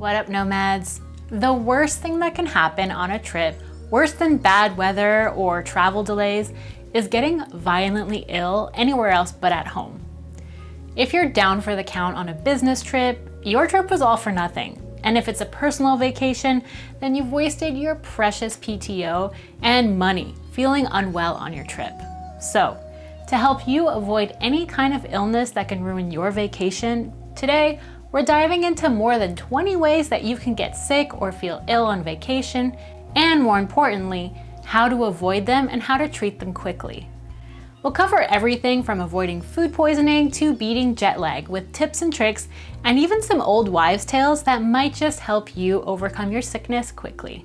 What up, nomads? The worst thing that can happen on a trip, worse than bad weather or travel delays, is getting violently ill anywhere else but at home. If you're down for the count on a business trip, your trip was all for nothing. And if it's a personal vacation, then you've wasted your precious PTO and money feeling unwell on your trip. So, to help you avoid any kind of illness that can ruin your vacation, today we're diving into more than 20 ways that you can get sick or feel ill on vacation, and more importantly, how to avoid them and how to treat them quickly. We'll cover everything from avoiding food poisoning to beating jet lag with tips and tricks, and even some old wives' tales that might just help you overcome your sickness quickly.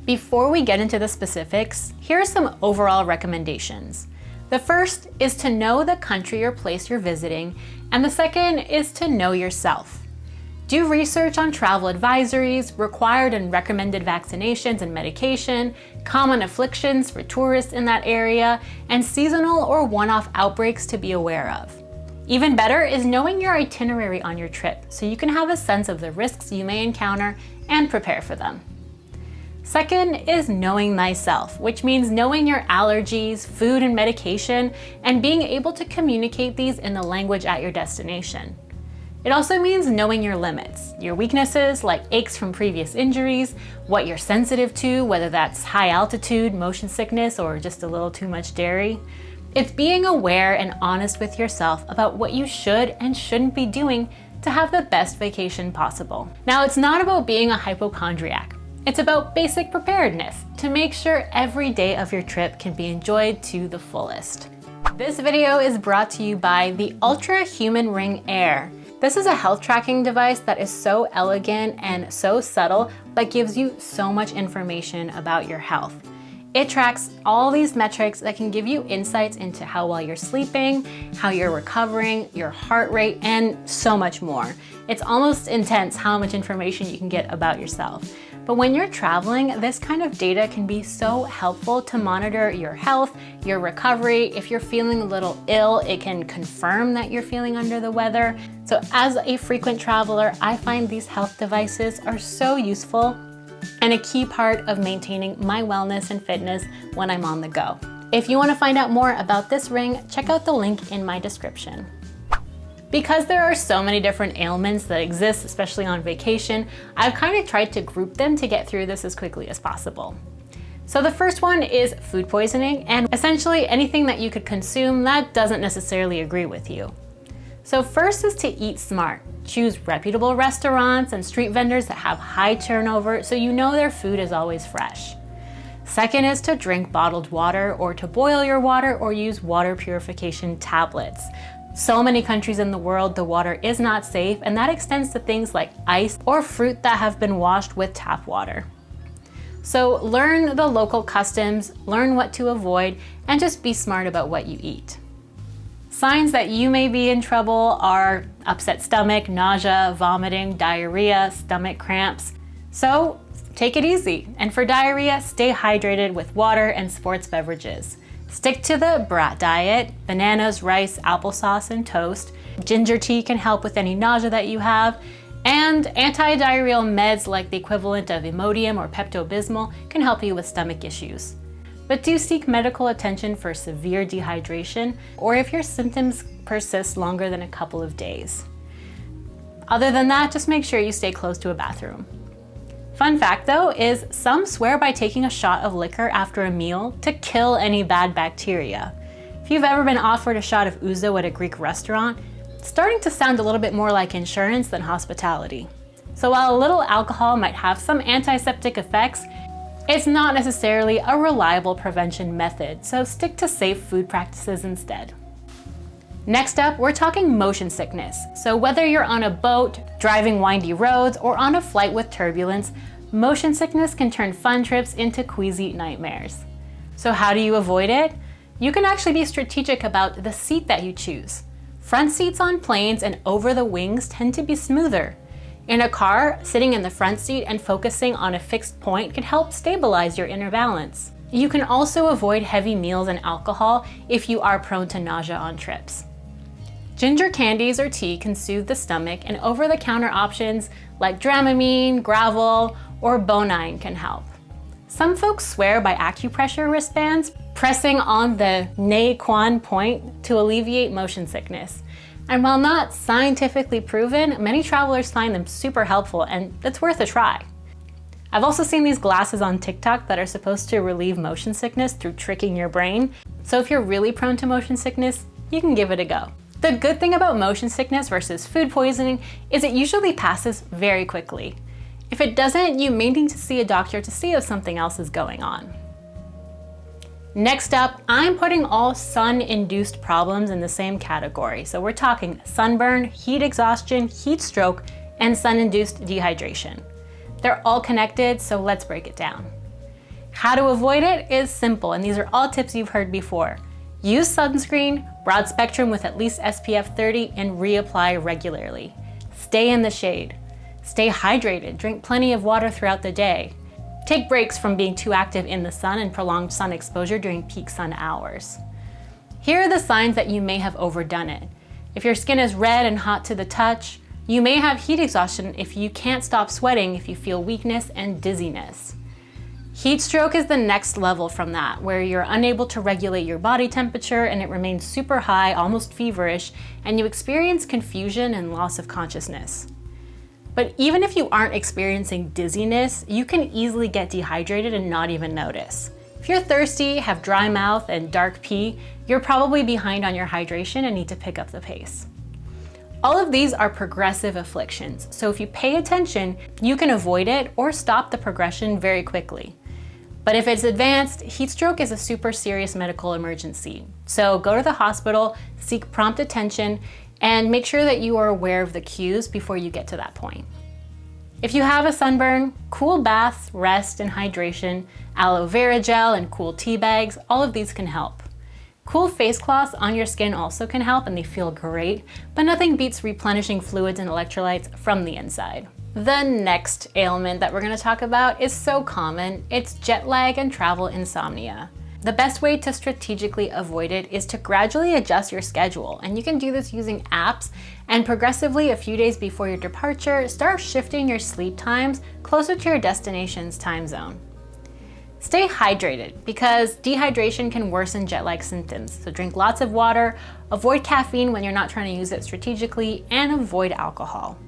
Before we get into the specifics, here are some overall recommendations. The first is to know the country or place you're visiting, and the second is to know yourself. Do research on travel advisories, required and recommended vaccinations and medication, common afflictions for tourists in that area, and seasonal or one-off outbreaks to be aware of. Even better is knowing your itinerary on your trip so you can have a sense of the risks you may encounter and prepare for them. Second is knowing thyself, which means knowing your allergies, food and medication, and being able to communicate these in the language at your destination. It also means knowing your limits, your weaknesses like aches from previous injuries, what you're sensitive to, whether that's high altitude, motion sickness, or just a little too much dairy. It's being aware and honest with yourself about what you should and shouldn't be doing to have the best vacation possible. Now, it's not about being a hypochondriac. It's about basic preparedness to make sure every day of your trip can be enjoyed to the fullest. This video is brought to you by the Ultrahuman Ring Air. This is a health tracking device that is so elegant and so subtle, but gives you so much information about your health. It tracks all these metrics that can give you insights into how well you're sleeping, how you're recovering, your heart rate, and so much more. It's almost intense how much information you can get about yourself. But when you're traveling, this kind of data can be so helpful to monitor your health, your recovery. If you're feeling a little ill, it can confirm that you're feeling under the weather. So as a frequent traveler, I find these health devices are so useful and a key part of maintaining my wellness and fitness when I'm on the go. If you want to find out more about this ring, check out the link in my description. Because there are so many different ailments that exist, especially on vacation, I've kind of tried to group them to get through this as quickly as possible. So the first one is food poisoning, and essentially anything that you could consume that doesn't necessarily agree with you. So first is to eat smart. Choose reputable restaurants and street vendors that have high turnover so you know their food is always fresh. Second is to drink bottled water or to boil your water or use water purification tablets. So many countries in the world, the water is not safe, and that extends to things like ice or fruit that have been washed with tap water. So learn the local customs, learn what to avoid, and just be smart about what you eat. Signs that you may be in trouble are upset stomach, nausea, vomiting, diarrhea, stomach cramps. So take it easy, and for diarrhea, stay hydrated with water and sports beverages. Stick to the brat diet: bananas, rice, applesauce, and toast. Ginger tea can help with any nausea that you have. And anti-diarrheal meds like the equivalent of Imodium or Pepto-Bismol can help you with stomach issues. But do seek medical attention for severe dehydration or if your symptoms persist longer than a couple of days. Other than that, just make sure you stay close to a bathroom. Fun fact though is some swear by taking a shot of liquor after a meal to kill any bad bacteria. If you've ever been offered a shot of ouzo at a Greek restaurant, it's starting to sound a little bit more like insurance than hospitality. So while a little alcohol might have some antiseptic effects, it's not necessarily a reliable prevention method, so stick to safe food practices instead. Next up, we're talking motion sickness. So whether you're on a boat, driving windy roads, or on a flight with turbulence, motion sickness can turn fun trips into queasy nightmares. So how do you avoid it? You can actually be strategic about the seat that you choose. Front seats on planes and over the wings tend to be smoother. In a car, sitting in the front seat and focusing on a fixed point can help stabilize your inner balance. You can also avoid heavy meals and alcohol if you are prone to nausea on trips. Ginger candies or tea can soothe the stomach, and over-the-counter options like Dramamine, Gravel, or Bonine can help. Some folks swear by acupressure wristbands, pressing on the Nei-Quan point to alleviate motion sickness. And while not scientifically proven, many travelers find them super helpful, and it's worth a try. I've also seen these glasses on TikTok that are supposed to relieve motion sickness through tricking your brain. So if you're really prone to motion sickness, you can give it a go. The good thing about motion sickness versus food poisoning is it usually passes very quickly. If it doesn't, you may need to see a doctor to see if something else is going on. Next up, I'm putting all sun-induced problems in the same category. So we're talking sunburn, heat exhaustion, heat stroke, and sun-induced dehydration. They're all connected, so let's break it down. How to avoid it is simple, and these are all tips you've heard before. Use sunscreen, broad spectrum with at least SPF 30, and reapply regularly. Stay in the shade. Stay hydrated, drink plenty of water throughout the day. Take breaks from being too active in the sun and prolonged sun exposure during peak sun hours. Here are the signs that you may have overdone it. If your skin is red and hot to the touch, you may have heat exhaustion if you can't stop sweating, if you feel weakness and dizziness. Heat stroke is the next level from that, where you're unable to regulate your body temperature and it remains super high, almost feverish, and you experience confusion and loss of consciousness. But even if you aren't experiencing dizziness, you can easily get dehydrated and not even notice. If you're thirsty, have dry mouth, and dark pee, you're probably behind on your hydration and need to pick up the pace. All of these are progressive afflictions, so if you pay attention, you can avoid it or stop the progression very quickly. But if it's advanced, heat stroke is a super serious medical emergency. So go to the hospital, seek prompt attention, and make sure that you are aware of the cues before you get to that point. If you have a sunburn, cool baths, rest, and hydration, aloe vera gel, and cool tea bags, all of these can help. Cool face cloths on your skin also can help, and they feel great, but nothing beats replenishing fluids and electrolytes from the inside. The next ailment that we're going to talk about is so common. It's jet lag and travel insomnia. The best way to strategically avoid it is to gradually adjust your schedule, and you can do this using apps, and progressively a few days before your departure, start shifting your sleep times closer to your destination's time zone. Stay hydrated because dehydration can worsen jet lag symptoms, so drink lots of water, avoid caffeine when you're not trying to use it strategically, and avoid alcohol.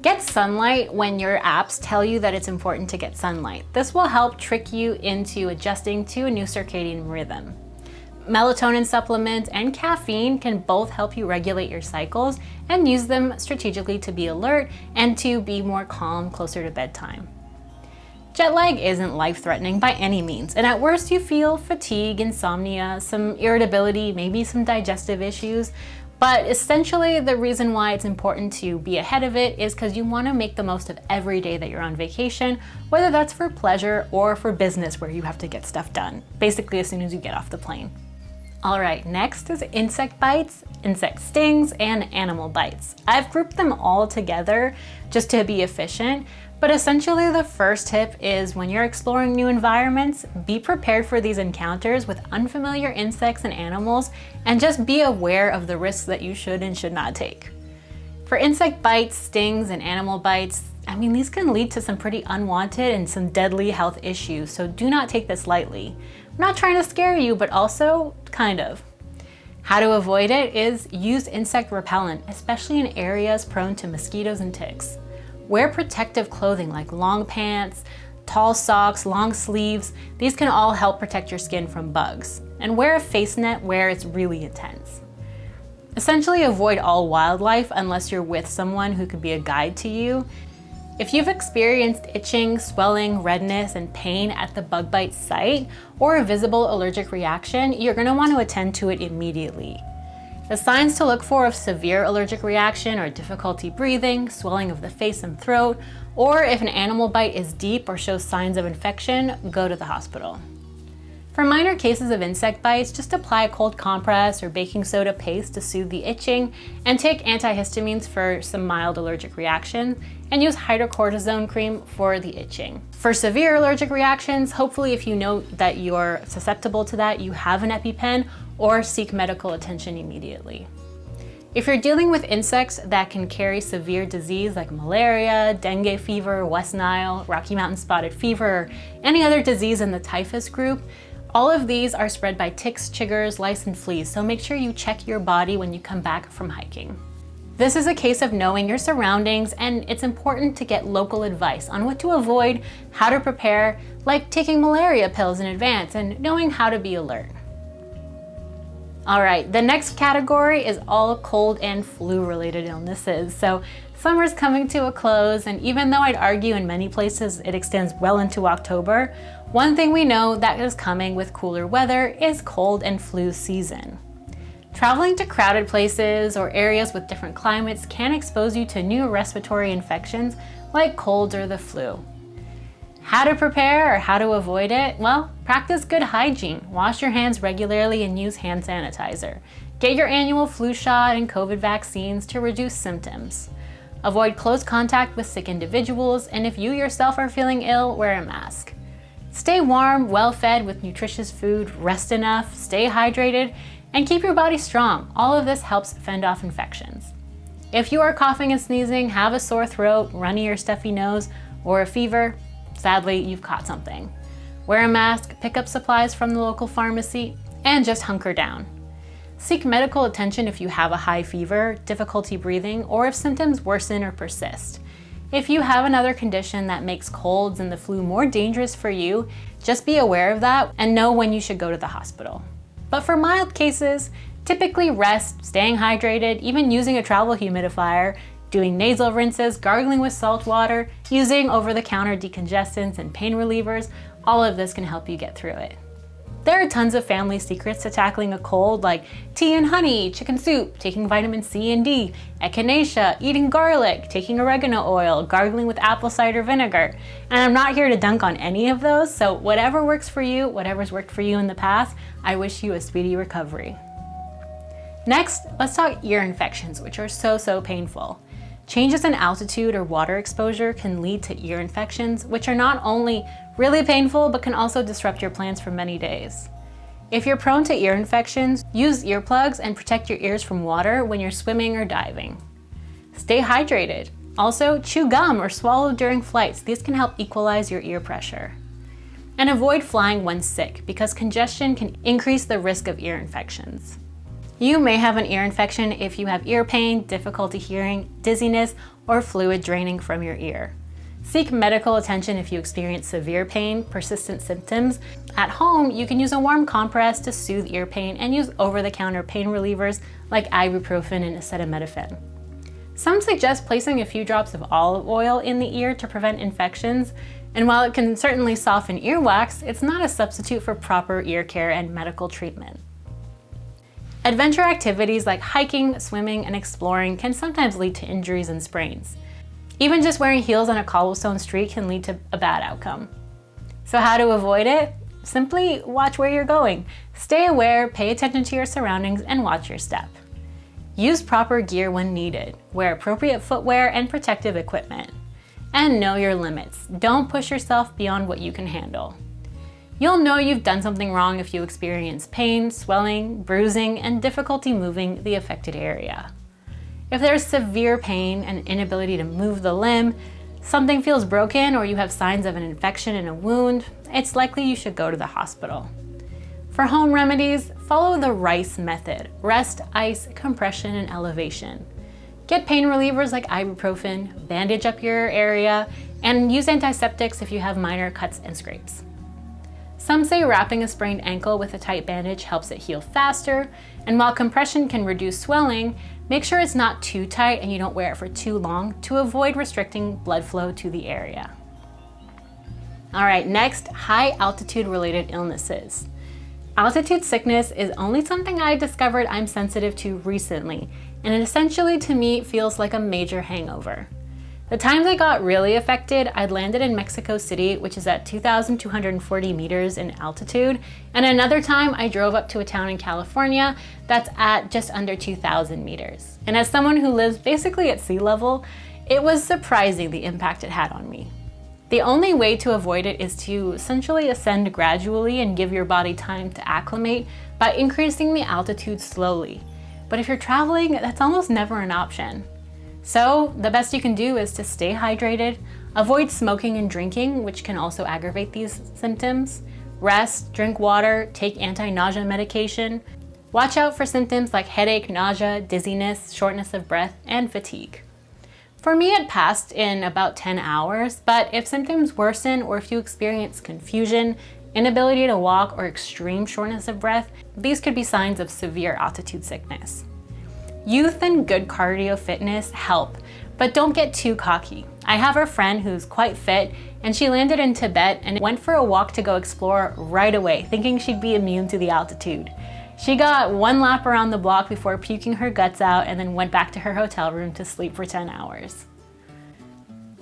Get sunlight when your apps tell you that it's important to get sunlight. This will help trick you into adjusting to a new circadian rhythm. Melatonin supplements and caffeine can both help you regulate your cycles, and use them strategically to be alert and to be more calm closer to bedtime. Jet lag isn't life-threatening by any means, and at worst you feel fatigue, insomnia, some irritability, maybe some digestive issues. But essentially, the reason why it's important to be ahead of it is because you want to make the most of every day that you're on vacation, whether that's for pleasure or for business where you have to get stuff done, basically as soon as you get off the plane. All right, next is insect bites, insect stings, and animal bites. I've grouped them all together just to be efficient, but essentially the first tip is when you're exploring new environments, be prepared for these encounters with unfamiliar insects and animals, and just be aware of the risks that you should and should not take. For insect bites, stings, and animal bites, these can lead to some pretty unwanted and some deadly health issues, so do not take this lightly. I'm not trying to scare you, but also kind of. How to avoid it is use insect repellent, especially in areas prone to mosquitoes and ticks. Wear protective clothing like long pants, tall socks, long sleeves. These can all help protect your skin from bugs. And wear a face net where it's really intense. Essentially avoid all wildlife unless you're with someone who could be a guide to you. If you've experienced itching, swelling, redness, and pain at the bug bite site, or a visible allergic reaction, you're going to want to attend to it immediately. The signs to look for of severe allergic reaction are difficulty breathing, swelling of the face and throat, or if an animal bite is deep or shows signs of infection, go to the hospital. For minor cases of insect bites, just apply a cold compress or baking soda paste to soothe the itching, and take antihistamines for some mild allergic reaction, and use hydrocortisone cream for the itching. For severe allergic reactions, hopefully if you know that you're susceptible to that, you have an EpiPen, or seek medical attention immediately. If you're dealing with insects that can carry severe disease like malaria, dengue fever, West Nile, Rocky Mountain spotted fever, or any other disease in the typhus group, all of these are spread by ticks, chiggers, lice, and fleas, so make sure you check your body when you come back from hiking. This is a case of knowing your surroundings, and it's important to get local advice on what to avoid, how to prepare, like taking malaria pills in advance and knowing how to be alert. All right, the next category is all cold and flu related illnesses. So summer's coming to a close, and even though I'd argue in many places it extends well into October, one thing we know that is coming with cooler weather is cold and flu season. Traveling to crowded places or areas with different climates can expose you to new respiratory infections like colds or the flu. How to prepare or how to avoid it? Well, practice good hygiene. Wash your hands regularly and use hand sanitizer. Get your annual flu shot and COVID vaccines to reduce symptoms. Avoid close contact with sick individuals, and if you yourself are feeling ill, wear a mask. Stay warm, well-fed with nutritious food, rest enough, stay hydrated, and keep your body strong. All of this helps fend off infections. If you are coughing and sneezing, have a sore throat, runny or stuffy nose, or a fever, sadly, you've caught something. Wear a mask, pick up supplies from the local pharmacy, and just hunker down. Seek medical attention if you have a high fever, difficulty breathing, or if symptoms worsen or persist. If you have another condition that makes colds and the flu more dangerous for you, just be aware of that and know when you should go to the hospital. But for mild cases, typically rest, staying hydrated, even using a travel humidifier, doing nasal rinses, gargling with salt water, using over-the-counter decongestants and pain relievers, all of this can help you get through it. There are tons of family secrets to tackling a cold, like tea and honey, chicken soup, taking vitamin C and D, echinacea, eating garlic, taking oregano oil, gargling with apple cider vinegar. And I'm not here to dunk on any of those, so whatever works for you, whatever's worked for you in the past, I wish you a speedy recovery. Next, let's talk ear infections, which are so painful. Changes in altitude or water exposure can lead to ear infections, which are not only really painful, but can also disrupt your plans for many days. If you're prone to ear infections, use earplugs and protect your ears from water when you're swimming or diving. Stay hydrated. Also, chew gum or swallow during flights. These can help equalize your ear pressure. And avoid flying when sick, because congestion can increase the risk of ear infections. You may have an ear infection if you have ear pain, difficulty hearing, dizziness, or fluid draining from your ear. Seek medical attention if you experience severe pain, persistent symptoms. At home, you can use a warm compress to soothe ear pain and use over-the-counter pain relievers like ibuprofen and acetaminophen. Some suggest placing a few drops of olive oil in the ear to prevent infections, and while it can certainly soften earwax, it's not a substitute for proper ear care and medical treatment. Adventure activities like hiking, swimming, and exploring can sometimes lead to injuries and sprains. Even just wearing heels on a cobblestone street can lead to a bad outcome. So how to avoid it? Simply watch where you're going. Stay aware, pay attention to your surroundings, and watch your step. Use proper gear when needed. Wear appropriate footwear and protective equipment. And know your limits. Don't push yourself beyond what you can handle. You'll know you've done something wrong if you experience pain, swelling, bruising, and difficulty moving the affected area. If there's severe pain and inability to move the limb, something feels broken, or you have signs of an infection in a wound, it's likely you should go to the hospital. For home remedies, follow the RICE method: rest, ice, compression, and elevation. Get pain relievers like ibuprofen, bandage up your area, and use antiseptics if you have minor cuts and scrapes. Some say wrapping a sprained ankle with a tight bandage helps it heal faster, and while compression can reduce swelling, make sure it's not too tight and you don't wear it for too long to avoid restricting blood flow to the area. All right, next, high altitude related illnesses. Altitude sickness is only something I discovered I'm sensitive to recently, and it essentially to me feels like a major hangover. The times I got really affected, I'd landed in Mexico City, which is at 2,240 meters in altitude, and another time I drove up to a town in California that's at just under 2,000 meters. And as someone who lives basically at sea level, it was surprising the impact it had on me. The only way to avoid it is to essentially ascend gradually and give your body time to acclimate by increasing the altitude slowly. But if you're traveling, that's almost never an option. So the best you can do is to stay hydrated, avoid smoking and drinking, which can also aggravate these symptoms, rest, drink water, take anti-nausea medication. Watch out for symptoms like headache, nausea, dizziness, shortness of breath, and fatigue. For me, it passed in about 10 hours, but if symptoms worsen or if you experience confusion, inability to walk, or extreme shortness of breath, these could be signs of severe altitude sickness. Youth and good cardio fitness help, but don't get too cocky. I have a friend who's quite fit, and she landed in Tibet and went for a walk to go explore right away, thinking she'd be immune to the altitude. She got one lap around the block before puking her guts out and then went back to her hotel room to sleep for 10 hours.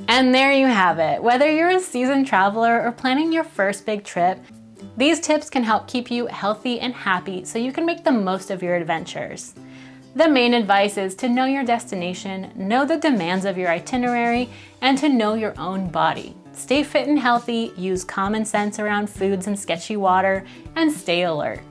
And there you have it. Whether you're a seasoned traveler or planning your first big trip, these tips can help keep you healthy and happy so you can make the most of your adventures. The main advice is to know your destination, know the demands of your itinerary, and to know your own body. Stay fit and healthy, use common sense around foods and sketchy water, and stay alert.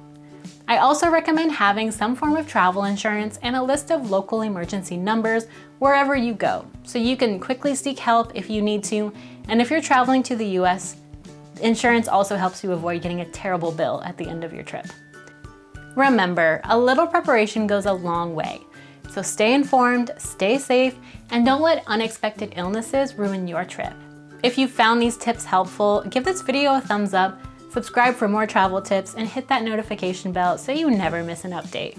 I also recommend having some form of travel insurance and a list of local emergency numbers wherever you go, so you can quickly seek help if you need to, and if you're traveling to the US, insurance also helps you avoid getting a terrible bill at the end of your trip. Remember, a little preparation goes a long way, so stay informed, stay safe, and don't let unexpected illnesses ruin your trip. If you found these tips helpful, give this video a thumbs up, subscribe for more travel tips, and hit that notification bell so you never miss an update.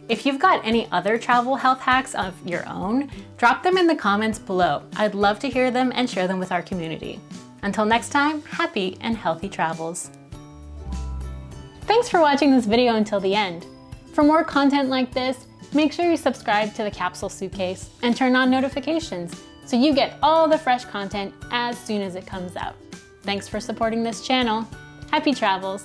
If you've got any other travel health hacks of your own, drop them in the comments below. I'd love to hear them and share them with our community. Until next time, happy and healthy travels. Thanks for watching this video until the end. For more content like this, make sure you subscribe to the Capsule Suitcase and turn on notifications so you get all the fresh content as soon as it comes out. Thanks for supporting this channel. Happy travels!